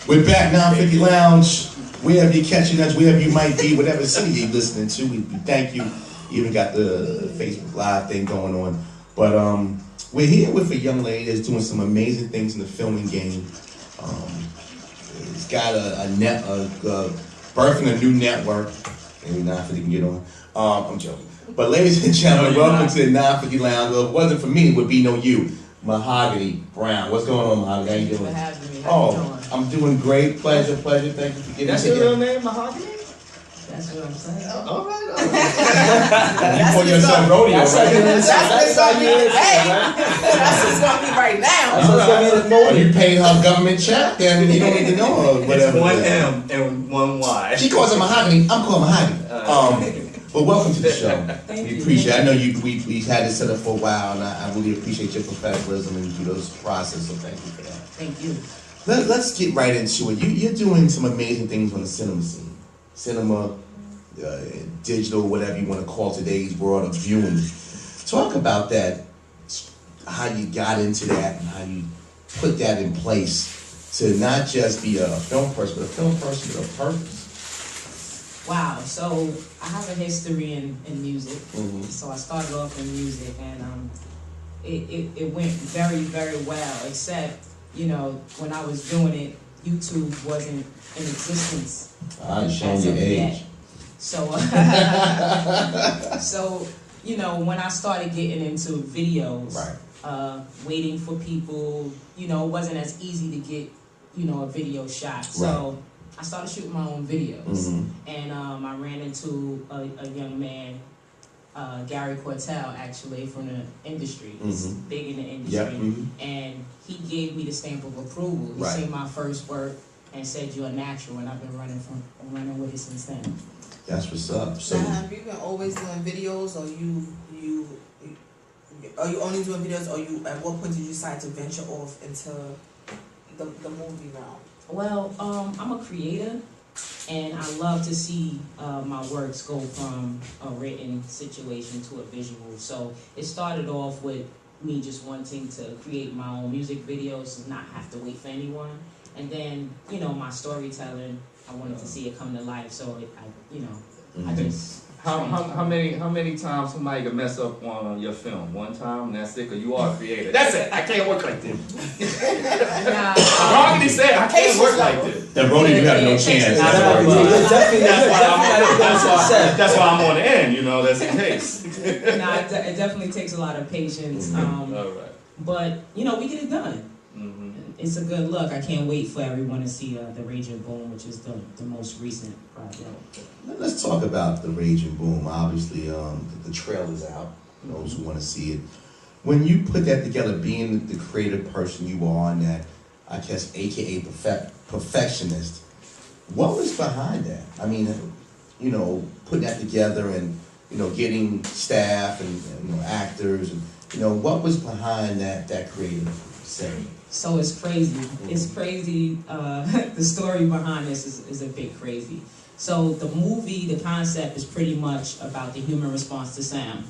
We're back, 950 Lounge. Wherever you're catching us, wherever you might be, whatever city you're listening to, we thank you. You even got the Facebook Live thing going on. But we're here with a young lady that's doing some amazing things in the filming game. It's got birthing a new network. Maybe 950 can get on. I'm joking. But ladies and gentlemen, welcome to the 950 Lounge. Well, if it wasn't for me, it would be no you. Mahagony Brown. What's going on, Mahagony? How you doing? Thank you for having me. How you doing? I'm doing great. Pleasure. Thank you for getting me. That's your real name, Mahagony? That's what I'm saying. All right. You call yourself rodeo, right? That's how you is. Hey, that's what's going to be right now. You paid her government check, then you don't need to know her. It's one M and one Y. She calls it Mahagony. I'm calling Mahagony. But welcome to the show. We appreciate it. I know we've had this set up for a while, and I really appreciate your professionalism and this process, so thank you for that. Thank you. Let's get right into it. You're doing some amazing things on the cinema scene. Cinema, digital, whatever you want to call today's world of viewing. Talk about that, how you got into that, and how you put that in place to not just be a film person, but a film person with a purpose. Wow, so I have a history in music. So I started off in music, and it went very, very well, except, you know, when I was doing it, YouTube wasn't in existence. I'm showing your age. So, so, you know, when I started getting into videos, waiting for people, you know, it wasn't as easy to get, you know, a video shot. So I started shooting my own videos, and I ran into a young man, Gary Cortell, actually, from the industry. He's big in the industry, and he gave me the stamp of approval. He seen my first work and said, "You're a natural," and I've been running with it since then. That's what's up. So have you been always doing videos, or are you only doing videos, or you at what point did you decide to venture off into the movie realm? Well, I'm a creator, and I love to see my works go from a written situation to a visual. So it started off with me just wanting to create my own music videos and not have to wait for anyone. And then, you know, my storytelling, I wanted to see it come to life. So I just... How many times somebody can mess up on your film? One time and that's it? Because you are a creator. That's it. I can't work like this. Mahagony said I can't work like this. The rodeo, you have no chance. That's why I'm on the end. You know, that's the case. It definitely takes a lot of patience. But you know, we get it done. It's a good look. I can't wait for everyone to see The Raging Boom, which is the most recent project. Let's talk about The Raging Boom. Obviously, the trailer's out. Those who want to see it. When you put that together, being the creative person you are, and that, I guess, AKA perfectionist, what was behind that? I mean, you know, putting that together and, you know, getting staff and you know, actors, and, you know, what was behind that creative setting? So it's crazy. It's crazy. The story behind this is a bit crazy. So the movie, the concept is pretty much about the human response to sound.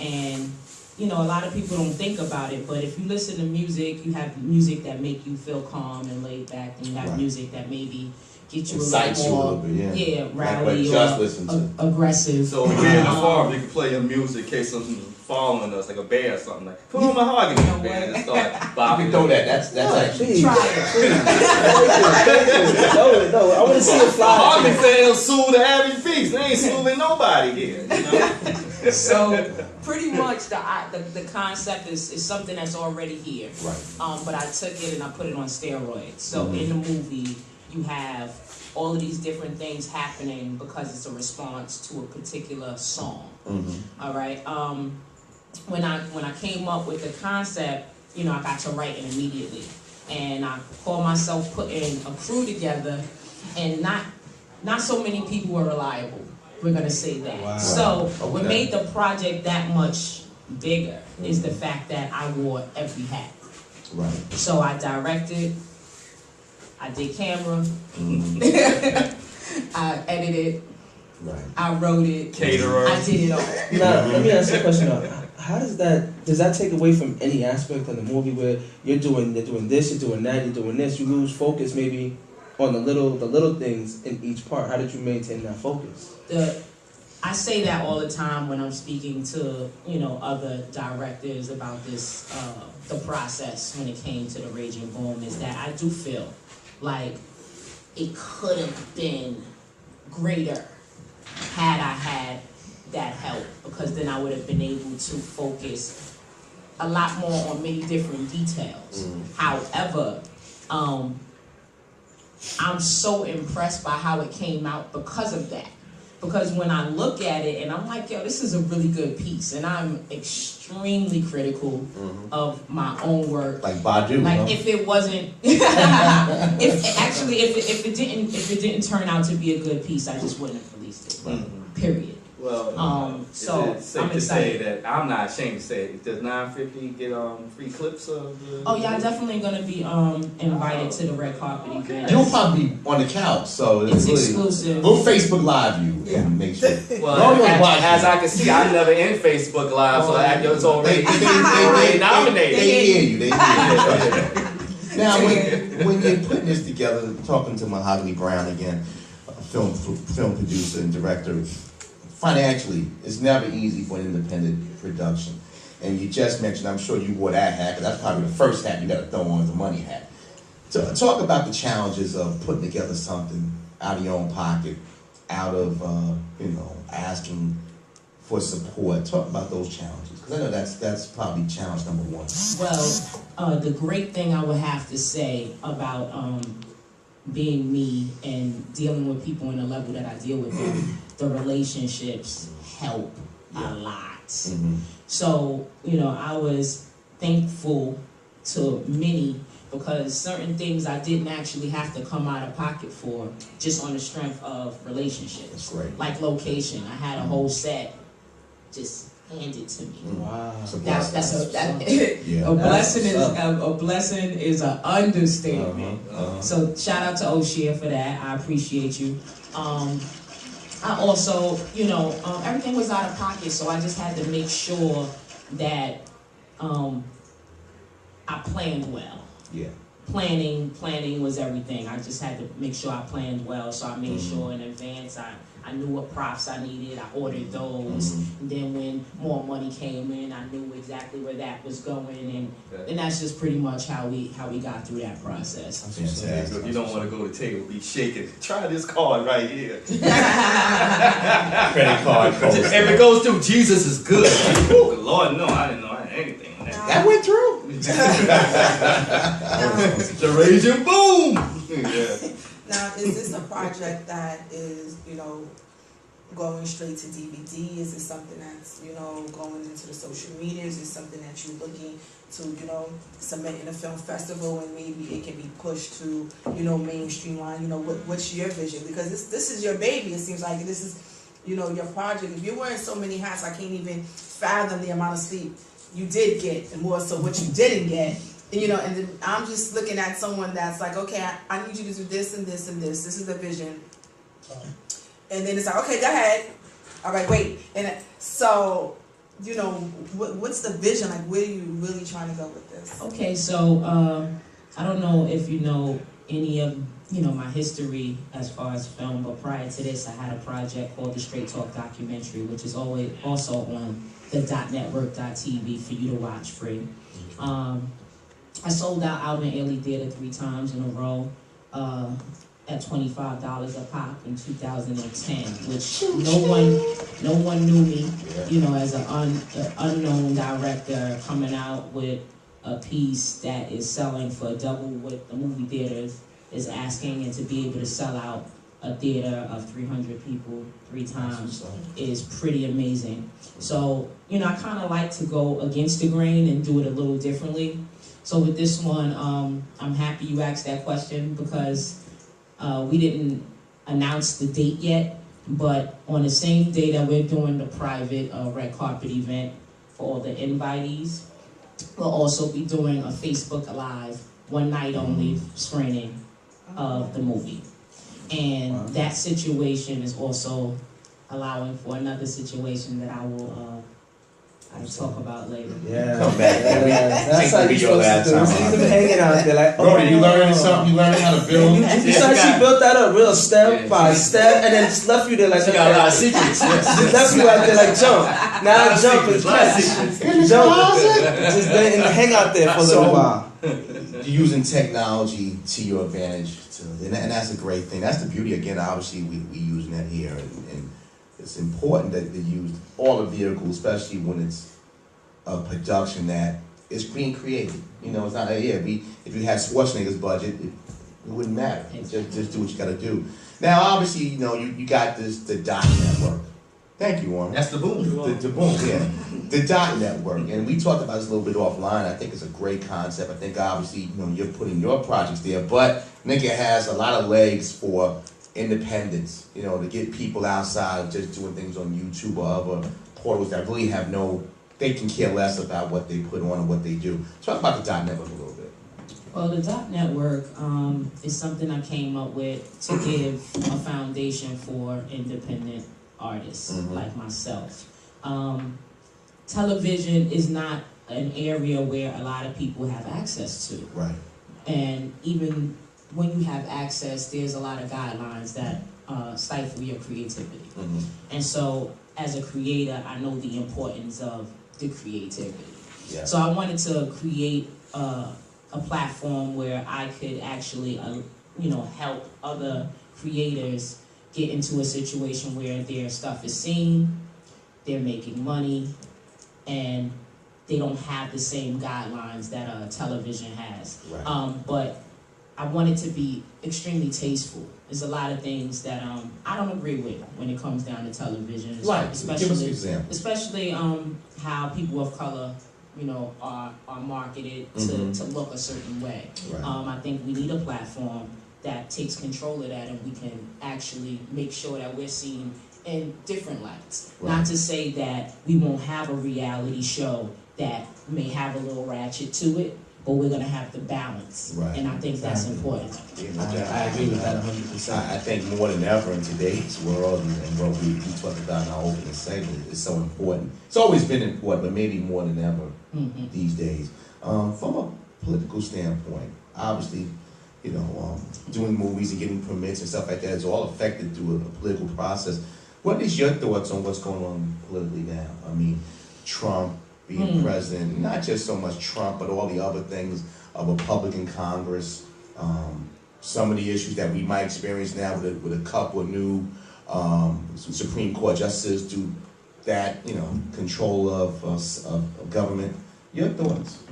And, you know, a lot of people don't think about it, but if you listen to music, you have music that make you feel calm and laid back, and you have music that maybe get you a little more, rowdy or aggressive. So when we're in the farm, you can play your music in case something's following us, like a bear or something. Like, put on Mahagony band and start bopping. You can throw that. That's actually. Try it. No, I want to see it fly. Mahagony said he'll sue the average beast. They ain't suing nobody here. You know? So pretty much the concept is something that's already here. But I took it and I put it on steroids. So in the movie, you have all of these different things happening because it's a response to a particular song. All right. When I came up with the concept, you know, I got to writing immediately, and I called myself putting a crew together, and not so many people were reliable. We're gonna say that. Wow. So what made the project that much bigger is the fact that I wore every hat. So I directed, I did camera, I edited, I wrote it, caterer. I did it all. Now, let me ask you a question. How does that does that take away from any aspect of the movie where they're doing this, you're doing that, you're doing this, you lose focus maybe on the little things in each part? How did you maintain that focus? I say that all the time when I'm speaking to, other directors about this, the process when it came to the Raging Boom, is that I do feel like it could have been greater had I had that help, because then I would have been able to focus a lot more on many different details. However, I'm so impressed by how it came out because of that. Because when I look at it and I'm like, yo, this is a really good piece, and I'm extremely critical of my own work. Like Badu. Like if it wasn't, if it didn't turn out to be a good piece, I just wouldn't have released it. Period. Well, so is it safe I'm to excited. say that I'm not ashamed to say it. Does 950 get free clips of the? Oh yeah, I'm definitely gonna be invited to the red carpet event. You'll probably be on the couch, so It's really, exclusive. We'll Facebook Live you and make sure. Well, as I can see, I'm never in Facebook Live, so it's already nominated. They hear you. They hear you. Now, when you're putting this together, talking to Mahagony Brown again, a film producer and director, financially, it's never easy for an independent production. And you just mentioned, I'm sure you wore that hat, because that's probably the first hat you got to throw on, is the money hat. So talk about the challenges of putting together something out of your own pocket, out of, asking for support. Talk about those challenges, because I know that's probably challenge number one. Well, the great thing I would have to say about being me and dealing with people in the level that I deal with them, the relationships help a lot. So, I was thankful to many, because certain things I didn't actually have to come out of pocket for, just on the strength of relationships. That's great. Like location, I had a whole set just handed to me. Wow. A blessing is an understatement. So shout out to O'Shea for that. I appreciate you. I also, everything was out of pocket, so I just had to make sure that I planned well. Yeah. Planning was everything. I just had to make sure I planned well, so I made sure in advance I knew what props I needed. I ordered those, and then when more money came in, I knew exactly where that was going, and that's just pretty much how we got through that process. So if you don't want to go to the table, be shaking. Try this card right here. Credit card. If it goes through, Jesus is good. Oh, Lord, no, I didn't know I had anything on that. That went through. The Raging Boom. Now, is this a project that is, going straight to DVD? Is it something that's, going into the social media? Is it something that you're looking to, submit in a film festival, and maybe it can be pushed to, mainstream line? What's your vision? Because this is your baby. It seems like this is, your project. If you're wearing so many hats, I can't even fathom the amount of sleep you did get, and more so what you didn't get. And then I'm just looking at someone that's like, okay, I need you to do this and this and this. This is the vision. And then it's like, okay, go ahead. All right, wait. And so, what's the vision? Like, where are you really trying to go with this? Okay, so I don't know if you know any of my history as far as film, but prior to this, I had a project called the Straight Talk documentary, which is always also on the .network.tv for you to watch free. I sold out Alvin Ailey Theater 3 times in a row at $25 a pop in 2010, which no one knew me, as an unknown director coming out with a piece that is selling for double what the movie theaters is asking, and to be able to sell out a theater of 300 people 3 times is pretty amazing. So, I kind of like to go against the grain and do it a little differently. So with this one, I'm happy you asked that question, because we didn't announce the date yet, but on the same day that we're doing the private red carpet event for all the invitees, we'll also be doing a Facebook Live, one night only screening of the movie. And that situation is also allowing for another situation that I will I'll talk about later. Yeah. Come back. That's how Take you your last supposed to do. time. See them hanging out there like, Brody, you learning something? You learning how to build? You saw she built that up real step by step, and then just left you there like She got a lot of secrets. Just left you out there like jump. Now jump and catch. Jump. Just and hang out there for a little while. Using technology to your advantage, and that's a great thing. That's the beauty. Again, obviously, we using that here, and it's important that they use all the vehicles, especially when it's a production that is being created. You know, it's not if you had Schwarzenegger's budget, it wouldn't matter. Just do what you got to do. Now, obviously, you know, you got the dot network. Thank you, Warren. That's the boom. The boom, yeah. The dot network, and we talked about this a little bit offline. I think it's a great concept. I think obviously, you know, you're putting your projects there, but I think it has a lot of legs for independence. You know, to get people outside of just doing things on YouTube or other portals that really have they can care less about what they put on and what they do. Talk about the dot network a little bit. Well, the dot network is something I came up with to give a foundation for independent artists like myself. Television is not an area where a lot of people have access to. Right. And even when you have access, there's a lot of guidelines that stifle your creativity. And so, as a creator, I know the importance of the creativity. Yeah. So I wanted to create a platform where I could actually, help other creators get into a situation where their stuff is seen, they're making money, and they don't have the same guidelines that television has. Right. But I want it to be extremely tasteful. There's a lot of things that I don't agree with when it comes down to television. Right. Give us an example. Especially how people of color, are marketed to look a certain way. Right. I think we need a platform that takes control of that, and we can actually make sure that we're seen in different lights. Right. Not to say that we won't have a reality show that may have a little ratchet to it, but we're going to have the balance. Right. And I think that's important. I agree with that 100%. I think more than ever in today's world, and what we talked about in our opening segment, is so important. It's always been important, but maybe more than ever these days. From a political standpoint, obviously, doing movies and getting permits and stuff like that is all affected through a political process. What is your thoughts on what's going on politically now? I mean, Trump being president, not just so much Trump, but all the other things, a Republican Congress, some of the issues that we might experience now with a couple of new Supreme Court justices, do that, control of government. Your thoughts?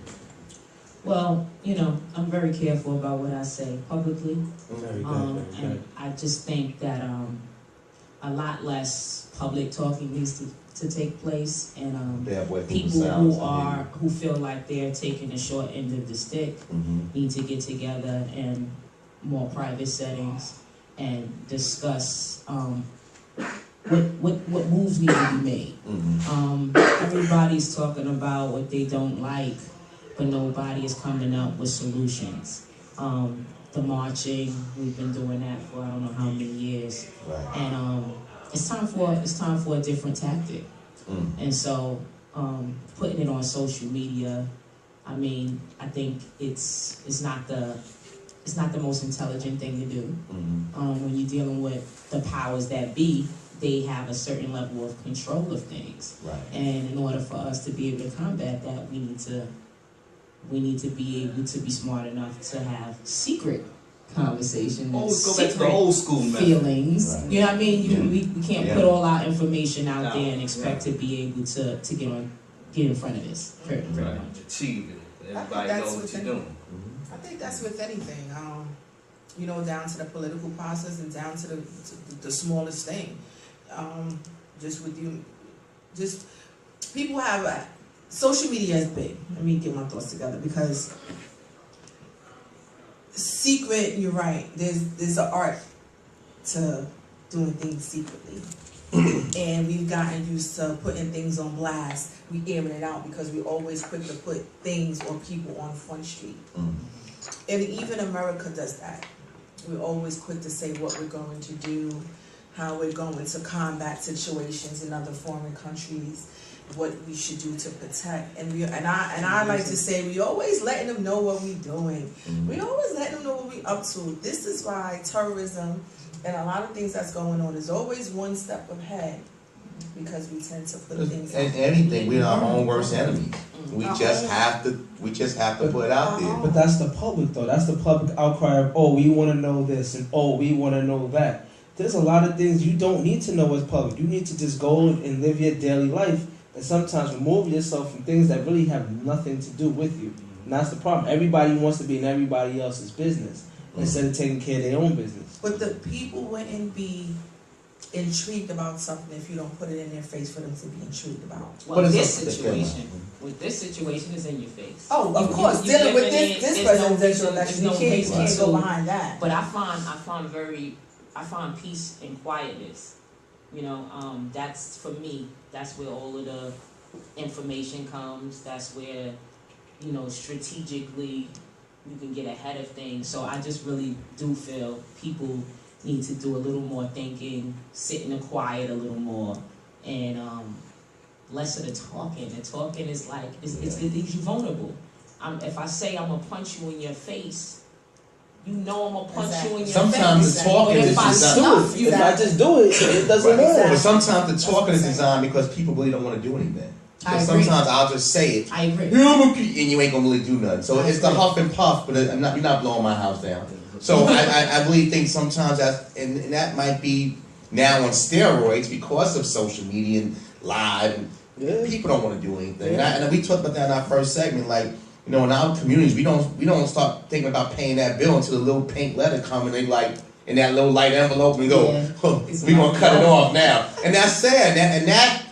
Well, I'm very careful about what I say publicly. Very good, very and I just think that a lot less public talking needs to take place, and people who feel like they're taking the short end of the stick need to get together in more private settings and discuss what moves need to be made. Everybody's talking about what they don't like, but nobody is coming up with solutions. The marching, we've been doing that for I don't know how many years, right. And it's time for a different tactic. And so putting it on social media, I mean, I think it's not the most intelligent thing to do. When you're dealing with the powers that be, they have a certain level of control of things, right. And in order for us to be able to combat that, we need to be able to be smart enough to have secret conversations, Go back to the old school feelings. Right. You know what I mean? We can't put all our information out No. there and expect to be able to get in front of this. Pretty much. Achieve it. Everybody that's knows what within- you're doing. I think that's with anything, down to the political process and down to the smallest thing. Just people have social media is big. Let me get my thoughts together because secret. You're right. There's an art to doing things secretly. And we've gotten used to putting things on blast. We airing it out because we're always quick to put things or people on Front Street. And even America does that. We're always quick to say what we're going to do. how we're going to combat situations in other foreign countries, what we should do to protect. And I like to say, we always letting them know what we're doing. We always letting them know what we're up to. This is why terrorism and a lot of things that's going on is always one step ahead, because we tend to put things and anything, we're our own worst enemies. We just have to put it out there. But that's the public though. That's the public outcry of, oh, we want to know this and oh, we want to know that. There's a lot of things you don't need to know as public. You need to just go and live your daily life, and sometimes remove yourself from things that really have nothing to do with you. And that's the problem. Everybody wants to be in everybody else's business instead of taking care of their own business. But the people wouldn't be intrigued about something if you don't put it in their face for them to be intrigued about. Well, this situation is in your face. Oh, of course, dealing with this presidential election, you can't go behind that. But I find peace and quietness. You know, that's for me. That's where all of the information comes. That's where, you know, strategically you can get ahead of things. So I just really do feel people need to do a little more thinking, sit in the quiet a little more, and less of the talking. The talking is like, it's vulnerable. If I say I'm gonna punch you in your face, you know I'm gonna punch you in your face. Sometimes the talking is designed. If I just do it, it doesn't matter. But sometimes the talking is designed because people really don't want to do anything. Because sometimes I'll just say it. I agree. And you ain't gonna really do nothing. So it's the huff and puff, but you're not blowing my house down. So I really think sometimes and that might be now on steroids because of social media and live. And people don't want to do anything. And we talked about that in our first segment. Like, you know, in our communities, we don't start thinking about paying that bill until the little pink letter come and they like in that little light envelope and go, we gonna cut it off now. And that's sad.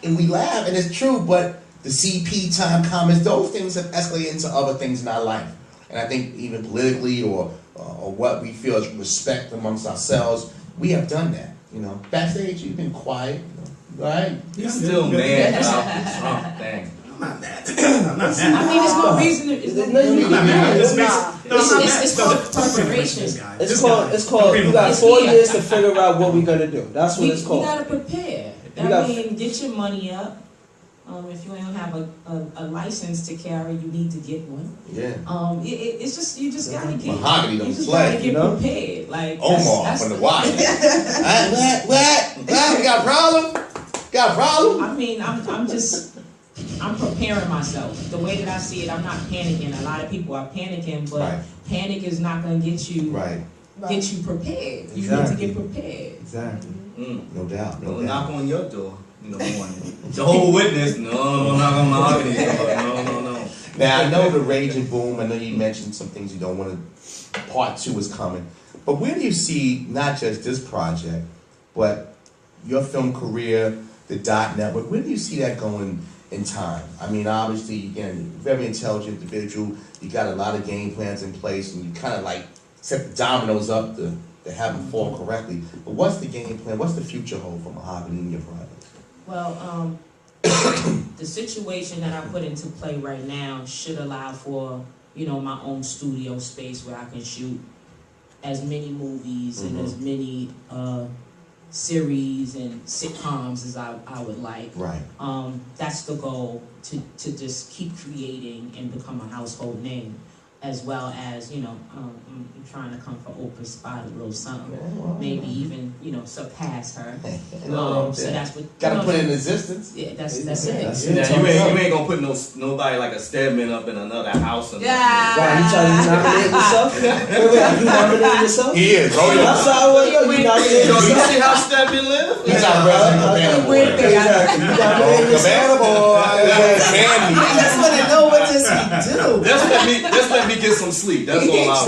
And we laugh and it's true. But the CP time comments, those things have escalated into other things in our life. And I think even politically or what we feel is respect amongst ourselves, we have done that. You know, backstage you've been quiet, you know, right? He's still mad about the Trump thing. I'm not mad. I'm not mad. I mean, there's no reason to. It's called preparation. It's called. You got 4 years to figure out what we're gonna do. That's what it's called. We gotta prepare. I mean, get your money up. If you don't have a license to carry, you need to get one. Yeah. It's just you just gotta get. Mahagony don't play. Gotta get prepared. Like Omar from the wire. What? We got a problem? Got a problem? I mean, I'm preparing myself. The way that I see it, I'm not panicking. A lot of people are panicking, but panic is not going to get you get you prepared. You need to get prepared. Exactly. No doubt. No knock on your door in the morning. Jehovah's Witness, no knock on Mahagony's door. No. Now I know the raging boom. I know you mentioned some things you don't want to. Part 2 is coming, but where do you see not just this project, but your film career, the Dot Network? Where do you see that going in time? I mean, obviously, again, very intelligent individual. You got a lot of game plans in place, and you kind of like set the dominoes up to have them fall correctly. But what's the game plan? What's the future hold for Mahagony in your project? Well, the situation that I put into play right now should allow for, you know, my own studio space where I can shoot as many movies and as many series and sitcoms as I would like. Right. That's the goal, to just keep creating and become a household name, as well as, you know, I'm trying to come for Oprah Spot a little something, maybe even, you know, surpass her. So that's what gotta put in existence. Yeah, that's it. Now, you ain't gonna put nobody like a Stedman up in another house. Why, you trying to nominate yourself? Wait, you nominating yourself? He is. Oh, I'm sorry, you nominating You yourself? see how Stedman live? He's our resident Cabana boy. Exactly. You nominating yourself? Cabana boy. I just want to know, what does he do? Just let me get some sleep. That's all I'm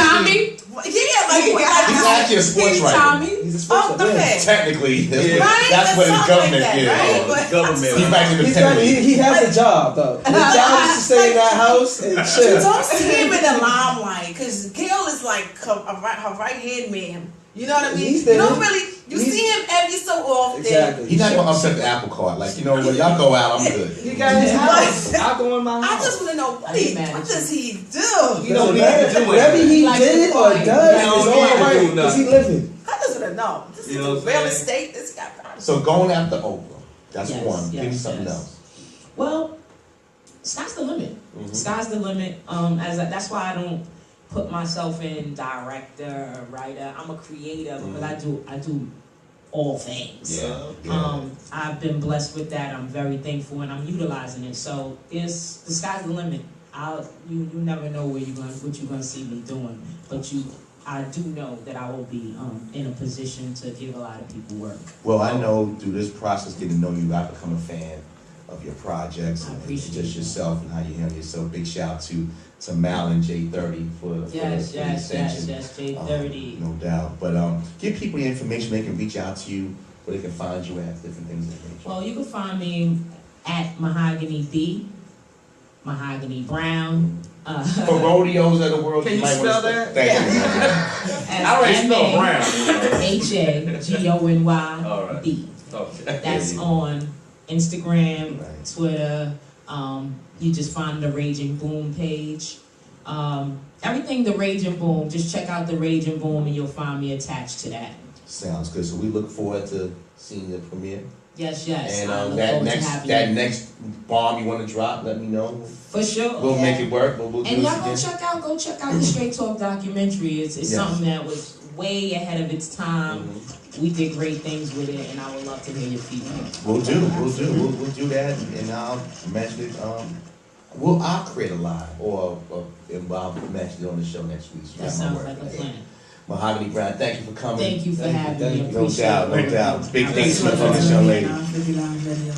Tommy. He's actually a sports writer. He's a sports writer. Technically, Right? that's what his government like is. that, right? government. He's back independently. He has a job though. His job is to stay in that house and You chill. don't see him in the limelight, because Gail is like her right hand man. You know what I mean? He's You there. don't really, you see him every so often. Exactly. He's not gonna upset the apple cart. Like, you know, when y'all go out, I'm good. He got his house. I'll go in my I house. just want to know, what does he do? You don't need to do Whatever it. he Like did or the does You is don't all need to right do because he nothing. living. I just want to no, this You is know a what I'm real saying? estate. This got privacy. So going after Oprah, that's Yes, one. Give me yes, something yes. else. Well, sky's the limit. Mhm. Sky's the limit. That's why I don't put myself in director or writer. I'm a creator because I do all things. Yeah. I've been blessed with that. I'm very thankful, and I'm utilizing it. So the sky's the limit. You never know what you're gonna see me doing, but I do know that I will be in a position to give a lot of people work. Well, I know through this process, getting to know you, I've become a fan of your projects I and appreciate just that. yourself and how you handle yourself. Big shout out to Mal and J30 for Yes, the extension. J30. No doubt. But give people the information they can reach out to you, where they can find you at, different things of that nature. Well, you can find me at Mahagony B, Mahagony Brown. For rodeos of the world, Can you might wanna spell spell- that? Thank you. I already spelled Brown. Hagony B. Okay. That's on Instagram, Right. Twitter. You just find the Raging Boom page. Everything the Raging Boom. Just check out the Raging Boom, and you'll find me attached to that. Sounds good. So we look forward to seeing the premiere. Yes. And I look that forward to next having you. bomb you want to drop, let me know. For sure. We'll make it work. But we'll do And this y'all again. go check out the Straight Talk documentary. It's Yes. something that was way ahead of its time. We did great things with it, and I would love to hear your feedback. We'll do that, and I'll mention it. I'll create a live or I'll mention it on the show next week. So That sounds like a plan. Mahagony Brown, thank you for coming. Thank you for having me. No Appreciate doubt, it. no doubt. Big things from this young lady. Vicky Lounge Radio.